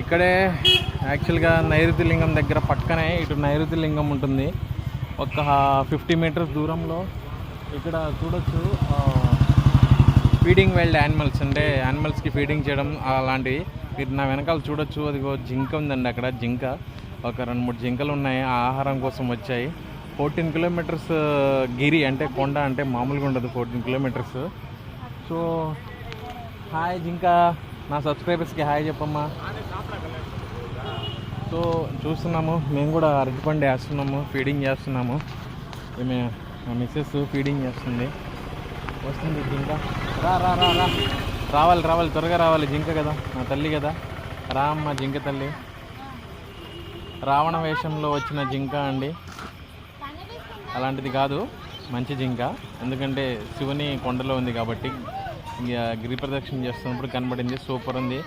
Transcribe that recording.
ఇక్కడే యాక్చువల్గా నైరుతి లింగం దగ్గర పక్కనే ఇటు నైరుతి లింగం ఉంటుంది. ఒక 50 మీటర్స్ దూరంలో ఇక్కడ చూడొచ్చు ఫీడింగ్ వైల్డ్ యానిమల్స్, అంటే యానిమల్స్కి ఫీడింగ్ చేయడం అలాంటివి. మీరు నా వెనకాల చూడొచ్చు, అదిగో జింక ఉందండి. అక్కడ జింక ఒక 2-3 జింకలు ఉన్నాయి, ఆ ఆహారం కోసం వచ్చాయి. 14 కిలోమీటర్స్ గిరి అంటే కొండ, అంటే మామూలుగా ఉండదు 14 కిలోమీటర్స్. సో హాయ్ జింక, నా సబ్స్క్రైబర్స్కి హాయ్ చెప్పమ్మా. సో చూస్తున్నాము, మేము కూడా అరటిపండు వేస్తున్నాము, ఫీడింగ్ చేస్తున్నాము. ఈమె మా మిస్సెస్ ఫీడింగ్ చేస్తుంది. వస్తుంది జింక, రా రా రా రా రావాలి త్వరగా రావాలి. జింక కదా, నా తల్లి కదా, రా అమ్మ జింక తల్లి. రావణ వేషంలో వచ్చిన జింక అండి, అలాంటిది కాదు, మంచి జింక. ఎందుకంటే శివుని కొండలో ఉంది కాబట్టి గిరి ప్రదక్షిణ చేస్తున్నప్పుడు కనబడింది. సూపర్ ఉంది.